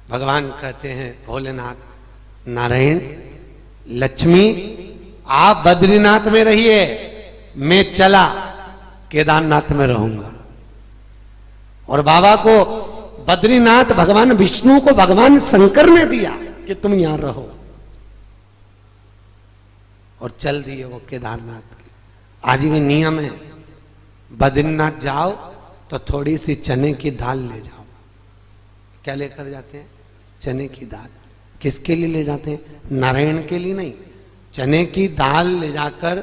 भगवान कहते हैं भोलेनाथ नारायण लक्ष्मी आप बद्रीनाथ में रहिए, मैं चला केदारनाथ में रहूंगा। और बाबा को बद्रीनाथ भगवान विष्णु को भगवान शंकर ने दिया कि तुम यहां रहो, और चल दिए वो केदारनाथ के। आज भी नियम है, बद्रीनाथ जाओ तो थोड़ी सी चने की दाल ले जाओ। क्या लेकर जाते हैं? चने की दाल। किसके लिए ले जाते हैं? नारायण के लिए नहीं। चने की दाल ले जाकर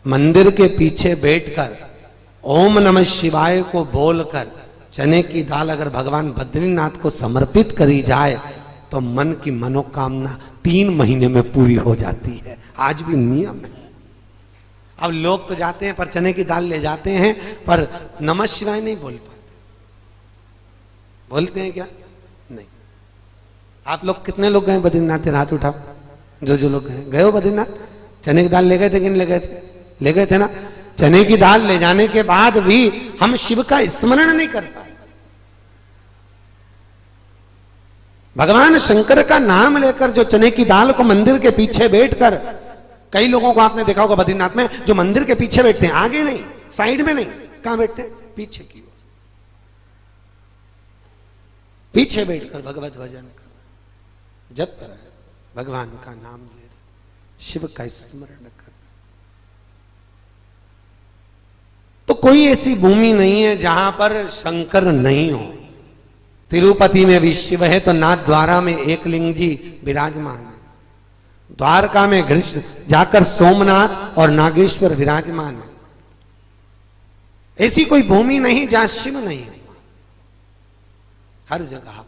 मंदिर के पीछे बैठकर ओम नमः शिवाय को बोलकर चने की दाल अगर भगवान बद्रीनाथ को समर्पित करी जाए तो मन की मनोकामना 3 महीने में पूरी हो जाती है। आज भी नियम है। अब लोग तो जाते हैं पर चने की दाल ले जाते हैं, पर नमः शिवाय नहीं बोल पाते। बोलते हैं क्या? नहीं। आप लोग कितने लोग गए बद्रीनाथ? हाथ उठाओ जो लोग गए हो बद्रीनाथ। चने की दाल ले गए थे कि नहीं ले गए थे? ले गए थे ना। चने की दाल ले जाने के बाद भी हम शिव का स्मरण नहीं कर पाए। भगवान शंकर का नाम लेकर जो चने की दाल को मंदिर के पीछे बैठकर, कई लोगों को आपने देखा होगा बद्रीनाथ में जो मंदिर के पीछे बैठते हैं, आगे नहीं, साइड में नहीं, कहां बैठते हैं? पीछे की ओर, पीछे बैठकर भगवत भजन कर, जप कर रहे, भगवान का नाम ले रहे, शिव का स्मरण कर। तो कोई ऐसी भूमि नहीं है जहां पर शंकर नहीं हो। तिरुपति में भी शिव है तो नाथ द्वारा में एक लिंग जी विराजमान है। द्वारका में कृष्ण जाकर सोमनाथ और नागेश्वर विराजमान है। ऐसी कोई भूमि नहीं जहां शिव नहीं है, हर जगह।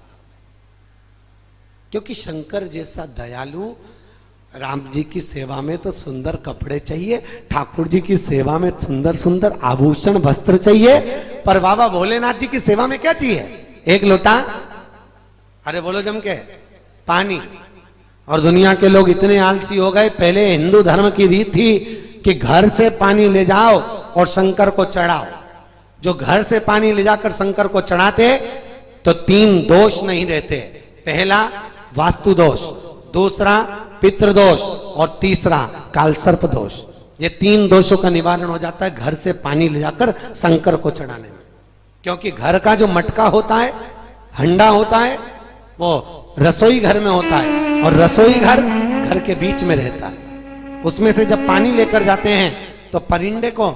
क्योंकि शंकर जैसा दयालु, राम जी की सेवा में तो सुंदर कपड़े चाहिए, ठाकुर जी की सेवा में सुंदर सुंदर आभूषण वस्त्र चाहिए, पर बाबा भोलेनाथ जी की सेवा में क्या चाहिए? एक लोटा, अरे बोलो जम के, पानी। और दुनिया के लोग इतने आलसी हो गए, पहले हिंदू धर्म की रीत थी कि घर से पानी ले जाओ और शंकर को चढ़ाओ। जो घर से पानी ले जाकर शंकर को चढ़ाते तो 3 दोष नहीं रहते। पहला वास्तु दोष, दूसरा पितृदोष और तीसरा कालसर्प दोष। ये 3 दोषों का निवारण हो जाता है घर से पानी ले जाकर शंकर को चढ़ाने में। क्योंकि घर का जो मटका होता है, हंडा होता है, वो रसोई घर में होता है, और रसोई घर के बीच में रहता है। उसमें से जब पानी लेकर जाते हैं तो परिंदे को,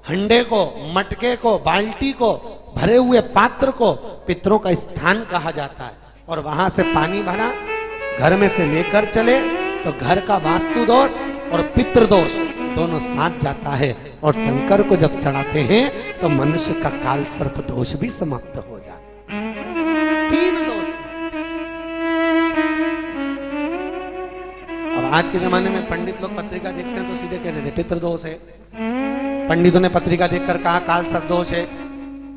हंडे को, मटके को, बाल्टी को, भरे हुए पात्र को पितरों का स्थान कहा जाता है। और वहां से पानी भरा घर में से लेकर चले तो घर का वास्तु दोष और पितृदोष दोनों साथ जाता है। और शंकर को जब चढ़ाते हैं तो मनुष्य का काल सर्प दोष भी समाप्त हो जाता है। 3 दोष। अब आज के जमाने में पंडित लोग पत्रिका देखते हैं तो सीधे कह देते पितृदोष है। पंडितों ने पत्रिका देखकर कहा काल सर्प दोष है।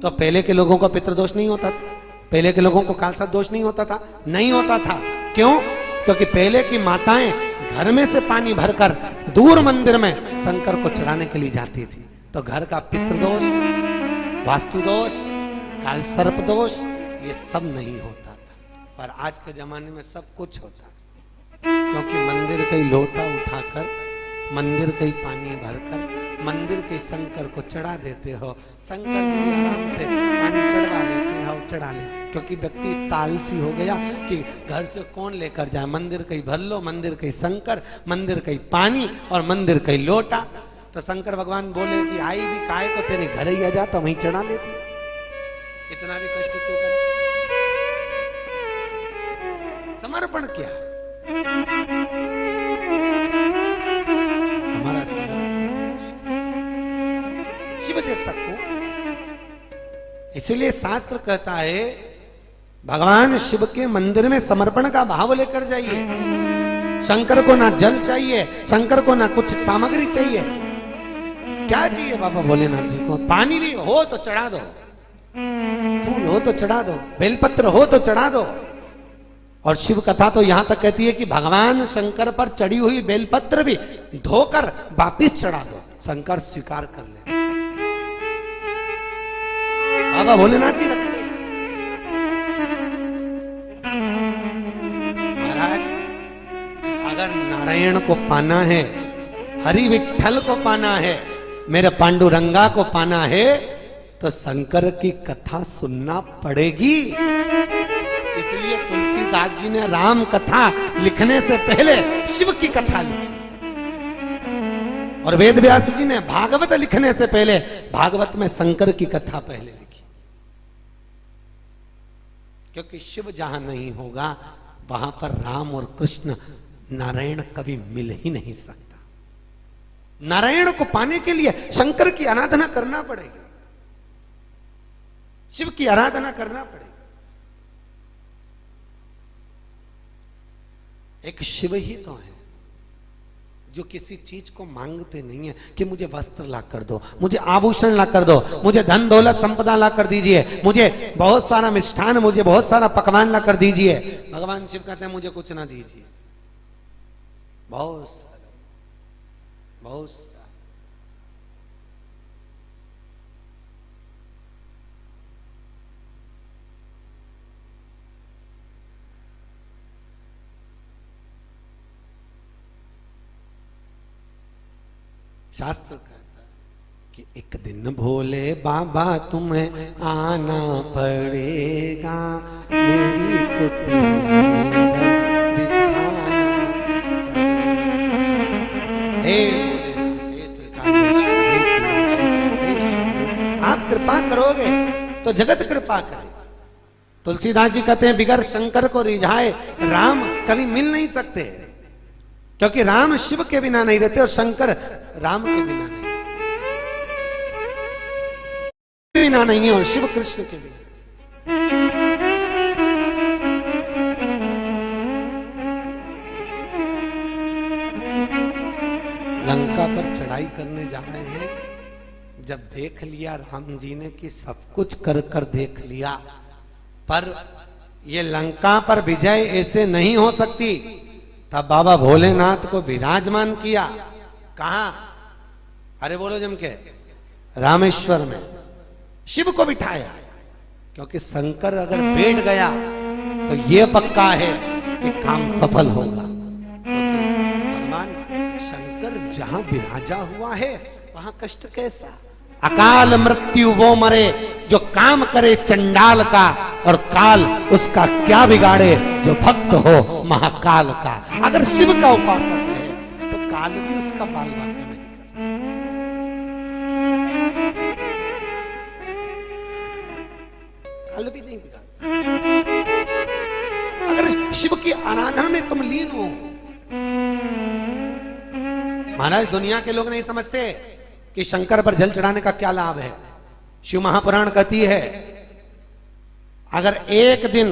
तो पहले के लोगों को पितृदोष नहीं होता था, पहले के लोगों को काल सर्प दोष नहीं होता था। नहीं होता था क्यों? क्योंकि पहले की माताएं घर में से पानी भरकर दूर मंदिर में शंकर को चढ़ाने के लिए जाती थी। तो घर का पितृदोष, वास्तु दोष, काल सर्प दोष, ये सब नहीं होता था। पर आज के जमाने में सब कुछ होता है। क्योंकि मंदिर का लोटा उठाकर, मंदिर का पानी भरकर मंदिर के शंकर को चढ़ा देते हो। शंकर जी भी आराम से पानी चढ़वा लेते हैं और चढ़ा ले। क्योंकि व्यक्ति तालसी हो गया कि घर से कौन लेकर जाए, मंदिर का ही भर लो, मंदिर का ही शंकर, मंदिर का ही पानी और मंदिर का ही लोटा। तो शंकर भगवान बोले कि आई भी काय को तेरे घर ही आ जाता, वहीं चढ़ा लेती, इतना भी कष्ट क्यों करा? समर्पण क्या है? हमारा शिव जैसा को। इसीलिए शास्त्र कहता है भगवान शिव के मंदिर में समर्पण का भाव लेकर जाइए। शंकर को ना जल चाहिए, शंकर को ना कुछ सामग्री चाहिए। क्या चाहिए बाबा भोलेनाथ जी को? पानी भी हो तो चढ़ा दो, फूल हो तो चढ़ा दो, बेलपत्र हो तो चढ़ा दो। और शिव कथा तो यहां तक कहती है कि भगवान शंकर पर चढ़ी हुई बेलपत्र भी धोकर वापिस चढ़ा दो, शंकर स्वीकार कर ले। बाबा भोलेनाथ जी रख गए। अगर नारायण को पाना है, हरि विठल को पाना है, मेरे पांडुरंगा को पाना है, तो शंकर की कथा सुनना पड़ेगी। इसलिए तुलसीदास जी ने राम कथा लिखने से पहले शिव की कथा लिखी, और वेद व्यास जी ने भागवत लिखने से पहले भागवत में शंकर की कथा पहले लिखी। क्योंकि शिव जहां नहीं होगा वहां पर राम और कृष्ण नारायण कभी मिल ही नहीं सकता। नारायण को पाने के लिए शंकर की आराधना करना पड़ेगी, शिव की आराधना करना पड़ेगी। एक शिव ही तो है जो किसी चीज को मांगते नहीं है कि मुझे वस्त्र ला कर दो, मुझे आभूषण ला कर दो, मुझे धन दौलत संपदा ला कर दीजिए, मुझे बहुत सारा मिष्ठान, मुझे बहुत सारा पकवान ला कर दीजिए। भगवान शिव कहते हैं मुझे कुछ ना दीजिए, बहुत सारा, बहुत सारा। शास्त्र कहता है कि एक दिन भोले बाबा तुम्हें आना पड़ेगा, मेरी कुटिया में दिखाना। हे भोलेनाथ, हे त्रिकालेश्वर, हे शंभु, आप कृपा करोगे तो जगत कृपा करे। तुलसीदास जी कहते हैं बिगर शंकर को रिझाए राम कभी मिल नहीं सकते, क्योंकि राम शिव के बिना नहीं रहते और शंकर राम के बिना नहीं है और शिव कृष्ण के बिना। लंका पर चढ़ाई करने जा रहे हैं, जब देख लिया राम जी ने कि सब कुछ कर कर देख लिया, पर ये लंका पर विजय ऐसे नहीं हो सकती, तब बाबा भोलेनाथ को विराजमान किया। कहा? अरे बोलो जम के, रामेश्वर में शिव को बिठाया, क्योंकि शंकर अगर बैठ गया तो ये पक्का है कि काम सफल होगा। क्योंकि भगवान शंकर जहां विराजा हुआ है वहां कष्ट कैसा? अकाल मृत्यु वो मरे जो काम करे चंडाल का, और काल उसका क्या बिगाड़े जो भक्त हो महाकाल का। अगर शिव का उपासक है तो काल भी उसका बाल बाका नहीं करता, काल भी नहीं बिगाड़ता। अगर शिव की आराधना में तुम लीन हो, महाराज दुनिया के लोग नहीं समझते कि शंकर पर जल चढ़ाने का क्या लाभ है। शिव महापुराण कहती है, अगर एक दिन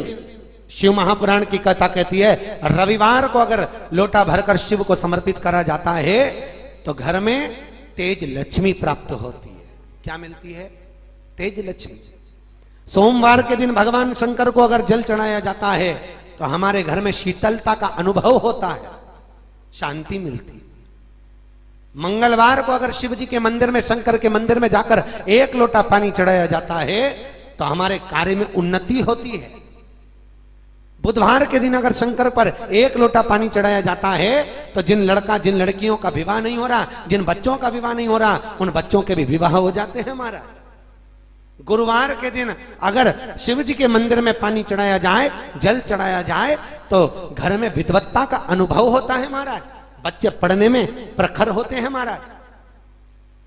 शिव महापुराण की कथा कहती है रविवार को अगर लोटा भरकर शिव को समर्पित करा जाता है तो घर में तेज लक्ष्मी प्राप्त होती है। क्या मिलती है? तेज लक्ष्मी। सोमवार के दिन भगवान शंकर को अगर जल चढ़ाया जाता है तो हमारे घर में शीतलता का अनुभव होता है, शांति मिलती है। मंगलवार को अगर शिव जी के मंदिर में, शंकर के मंदिर में जाकर एक लोटा पानी चढ़ाया जाता है तो हमारे कार्य में उन्नति होती है। बुधवार के दिन अगर शंकर पर एक लोटा पानी चढ़ाया जाता है तो जिन लड़कियों का विवाह नहीं हो रहा, जिन बच्चों का विवाह नहीं हो रहा, उन बच्चों के भी विवाह हो जाते हैं हमारा। गुरुवार के दिन अगर शिव जी के मंदिर में पानी चढ़ाया जाए, जल चढ़ाया जाए, तो घर में विद्वत्ता का अनुभव होता है महाराज, बच्चे पढ़ने में प्रखर होते हैं महाराज।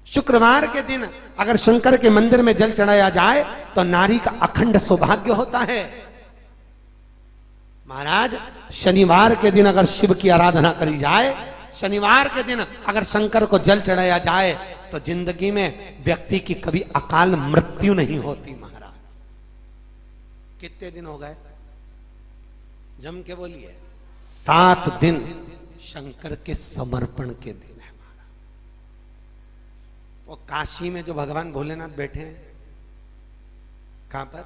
शुक्रवार के दिन अगर शंकर के मंदिर में जल चढ़ाया जाए तो नारी का अखंड सौभाग्य होता है महाराज। शनिवार के दिन अगर शिव की आराधना करी जाए, शनिवार के दिन अगर शंकर को जल चढ़ाया जाए तो जिंदगी में व्यक्ति की कभी अकाल मृत्यु नहीं होती महाराज। कितने दिन हो गए? जम के बोलिए। 7 दिन शंकर के समर्पण के दिन है महाराज। वो काशी में जो भगवान भोलेनाथ बैठे हैं, कहां पर?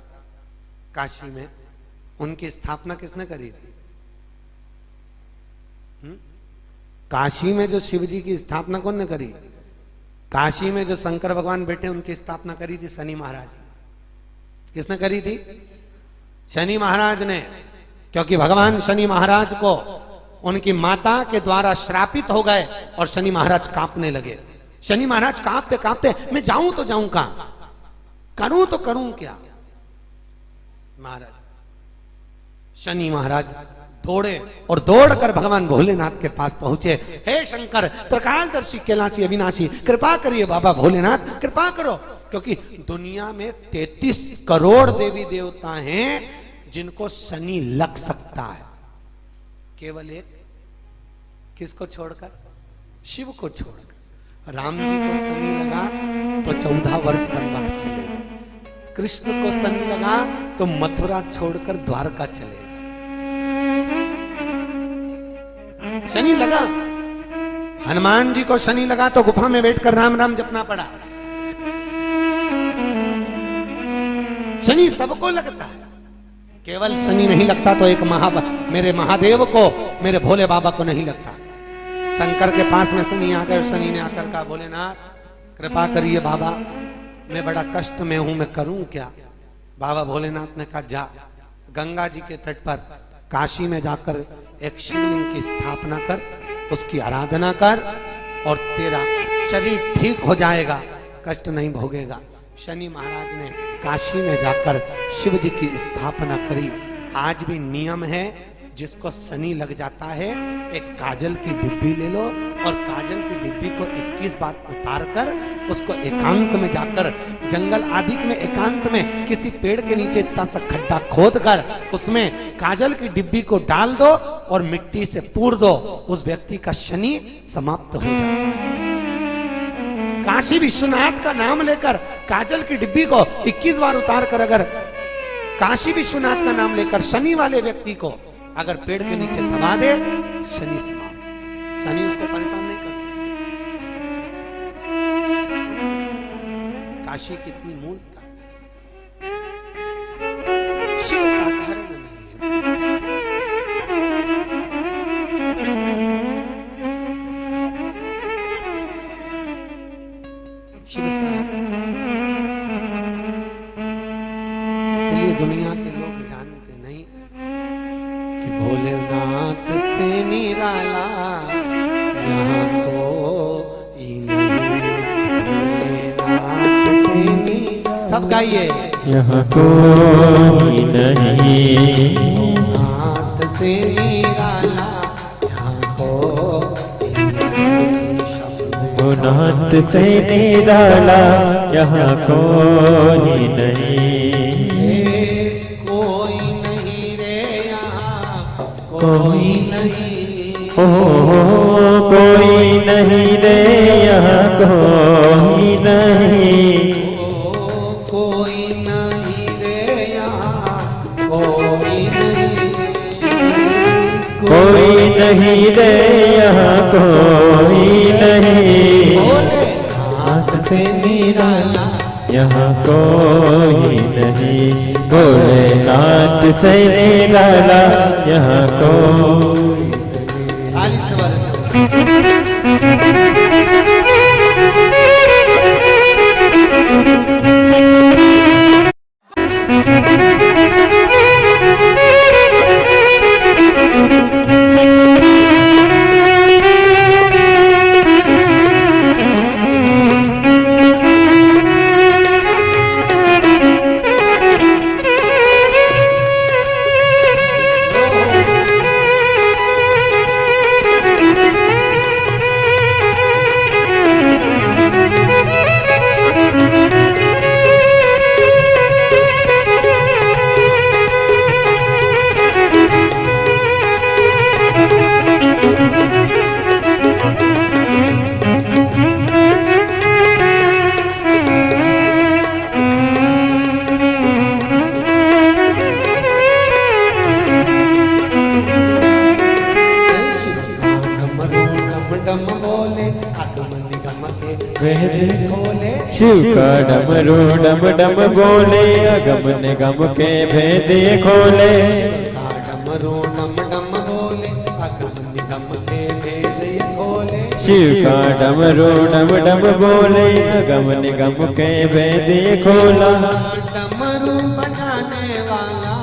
काशी में। उनकी स्थापना किसने करी थी? काशी में जो शिव जी की स्थापना कौन ने करी? काशी में जो शंकर भगवान बैठे उनकी स्थापना करी थी शनि महाराज। किसने करी थी? शनि महाराज ने। क्योंकि भगवान शनि महाराज को उनकी माता के द्वारा श्रापित हो गए और शनि महाराज कांपने लगे। शनि महाराज कांपते कांपते, मैं जाऊं तो जाऊं कहां, करूं तो करूं क्या। महाराज शनि महाराज दौड़े और दौड़कर भगवान भोलेनाथ के पास पहुंचे। हे शंकर, त्रिकालदर्शी, कैलाशी, अविनाशी, कृपा करिए बाबा भोलेनाथ, कृपा करो। क्योंकि दुनिया में 33 करोड़ देवी देवता हैं जिनको शनि लग सकता है, केवल एक, किसको छोड़कर, शिव को छोड़कर। राम जी को शनि लगा तो 14 वर्ष वनवास चले गए, कृष्ण को शनि लगा तो मथुरा छोड़कर द्वारका चले गए। शनि लगा, हनुमान जी को शनि लगा तो गुफा में बैठकर राम राम जपना पड़ा। शनि सबको लगता है, केवल शनि नहीं लगता तो एक मेरे महादेव को, मेरे भोले बाबा को नहीं लगता। शंकर के पास में शनि आ गए। शनि ने आकर कहा, भोलेनाथ कृपा करिए बाबा, मैं बड़ा कष्ट में हूं, मैं करूं क्या। बाबा भोलेनाथ ने कहा, जा गंगा जी के तट पर काशी में जाकर एक शिवलिंग की स्थापना कर, उसकी आराधना कर और तेरा शरीर ठीक हो जाएगा, कष्ट नहीं भोगेगा। शनि महाराज ने काशी में जाकर शिव जी की स्थापना करी। आज भी नियम है, जिसको शनि लग जाता है एक काजल की डिब्बी ले लो और काजल की डिब्बी को 21 बार उतार कर उसको एकांत में जाकर, जंगल आदि में एकांत में किसी पेड़ के नीचे इतना सा खड्डा खोद कर उसमें काजल की डिब्बी को डाल दो और मिट्टी से पूर दो, उस व्यक्ति का शनि समाप्त हो जाता है। काशी विश्वनाथ का नाम लेकर काजल की डिब्बी को 21 बार उतार कर अगर काशी विश्वनाथ का नाम लेकर शनि वाले व्यक्ति को अगर पेड़ के नीचे दबा दे, शनि समाप्त, शनि उसको परेशान नहीं कर सकता। काशी की इतनी मूलता, शिव साधारण नहीं है। शिव इसलिए दुनिया के लोग जानते नहीं कि भोलेनाथ से निराला यहाँ कोई नहीं, भोलेनाथ से सब गाइए, यहाँ कोई नहीं, भोलेनाथ से निराला यहाँ कोई नहीं, भोलेनाथ से निराला यहाँ कोई नहीं, कोई नहीं, ओ कोई नहीं रे यहाँ कोई नहीं, कोई नहीं रे यहाँ कोई नहीं, कोई नहीं रे यहाँ कोई नहीं, भोलेनाथ से निराला यहाँ कोई नहीं, भोलेनाथ से निराला यहाँ कोई। ताली से शिव का डमरू डम डम बोले, अगम निगम के भेद खोले, डमरू डम डम बोले, अगम निगम के भेद खोले, शिव का डमरू डम डम बोले, अगम निगम के भेद खोला, डमरू बजाने वाला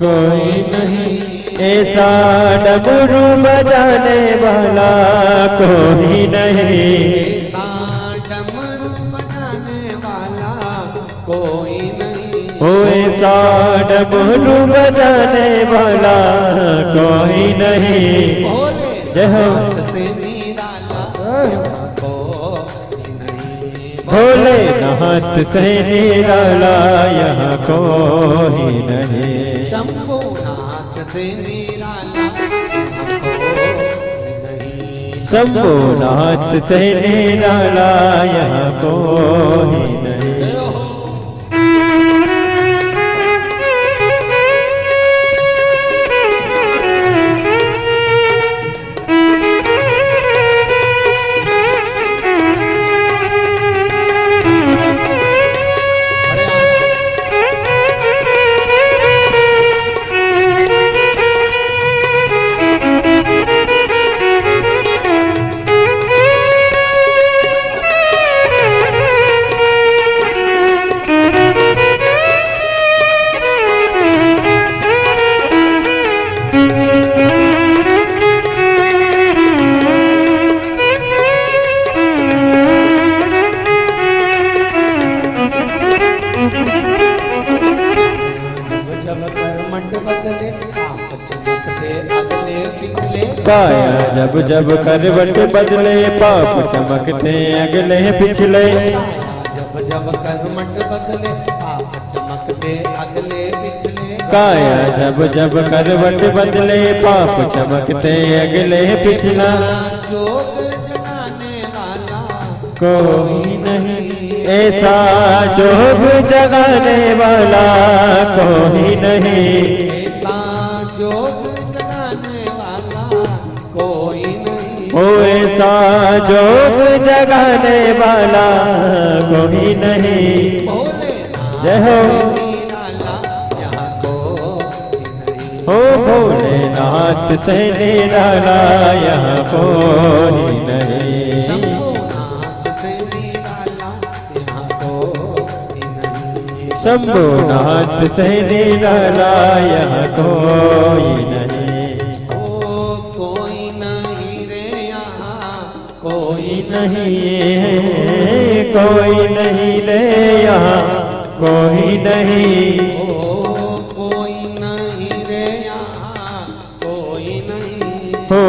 कोई नहीं, ऐसा डमरू बजाने वाला कोई नहीं, ऐसा डमरू बजाने वाला कोई नहीं, ओ ऐसा डमरू बजाने वाला कोई नहीं। भोले जय हो। नाथ से निराला यहाँ कोई नहीं, भोलेनाथ से निराला यहाँ कोई नहीं, शंभुनाथ से निराला यहाँ कोई नहीं, शंभुनाथ से निराला यहाँ कोई नहीं। काया जब जब करवट बदले पाप चमकते अगले पिछले, जब जब करवट बदले पाप चमकते अगले पिछले, काया जब जब करवट बदले पाप चमकते अगले पिछला, जोग जगाने वाला कोई नहीं, ऐसा जोग जगाने वाला कोई नहीं, ऐसा जोग जगाने वाला कोई नहीं, ओ ऐसा जोग जगाने वाला कोई नहीं। भोलेनाथ जय हो। से निराला यहाँ कोई नहीं, ओ भोलेनाथ से निराला यहाँ कोई नहीं, शंभुनाथ से निराला यहाँ कोई नहीं, शंभुनाथ से निराला यहाँ कोई नहीं, ओ कोई नहीं रे यहाँ कोई नहीं है, कोई नहीं ले यहाँ कोई नहीं, ओ कोई नहीं रे यहाँ कोई नहीं, हो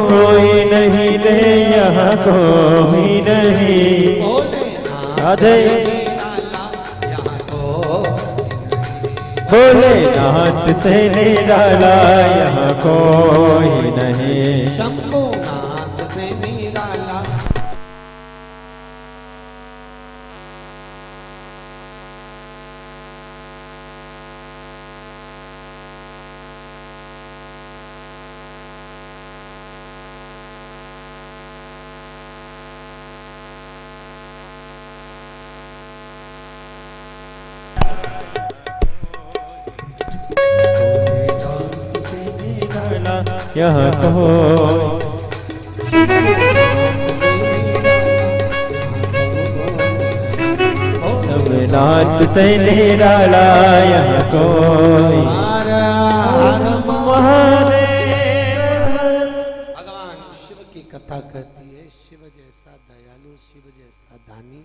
कोई नहीं ले यहाँ कोई नहीं। भोलेनाथ राधे। से निराला यहाँ कोई नहीं, भोलेनाथ से निराला यहाँ कोई नहीं, शंभुनाथ से निराला यहाँ कोई शंभुनाथ से निराला यहाँ कोई हर हर महादेव। भगवान शिव की कथा कहती है, शिव जैसा दयालु, शिव जैसा दानी,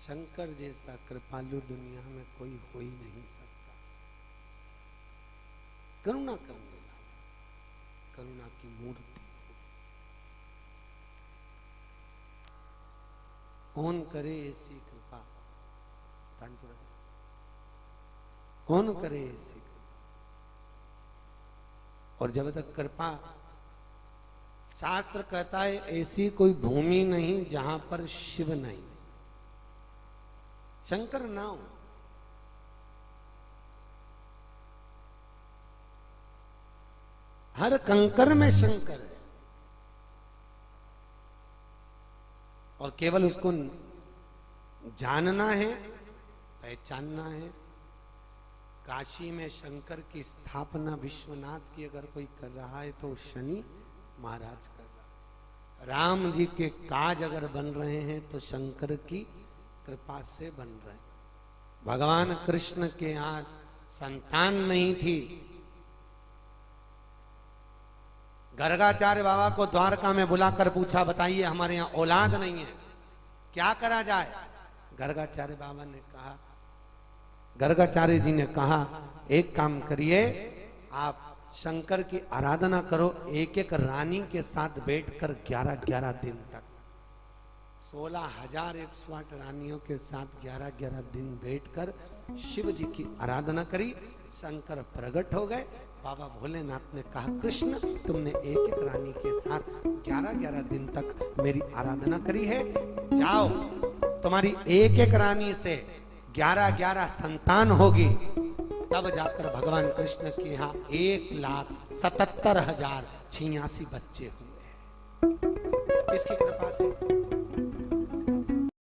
शंकर जैसा कृपालु दुनिया में कोई हो ही नहीं सकता। करुणा करने वाला, करुणा की मूर्ति। कौन करे ऐसी कृपा? तानपुरा, कौन करे ऐसी कृपा? और जब तक कृपा, शास्त्र कहता है ऐसी कोई भूमि नहीं जहां पर शिव नहीं, शंकर ना हो। हर कंकर में शंकर है और केवल उसको जानना है, पहचानना है। काशी में शंकर की स्थापना विश्वनाथ की अगर कोई कर रहा है तो शनि महाराज कर रहा है। राम जी के काज अगर बन रहे हैं तो शंकर की कृपा से बन रहे हैं। भगवान कृष्ण के यहाँ संतान नहीं थी गर्गाचार्य बाबा को द्वारका में बुलाकर पूछा, बताइए हमारे यहाँ औलाद नहीं है, क्या करा जाए? गर्गाचार्य बाबा ने कहा, गर्गाचार्य जी ने कहा, एक काम करिए, आप शंकर की आराधना करो, एक एक रानी के साथ बैठकर 11-11 दिन तक, 16,108 रानियों के साथ 11-11 दिन बैठकर शिव जी की आराधना करी। शंकर प्रकट हो गए। बाबा भोलेनाथ ने कहा, कृष्ण तुमने एक एक रानी के साथ 11-11 दिन तक मेरी आराधना करी है, जाओ तुम्हारी एक एक रानी से 11-11 संतान होगी, तब जाकर भगवान कृष्ण के यहाँ 1,77,086 बच्चे हुए। किसकी कृपा से?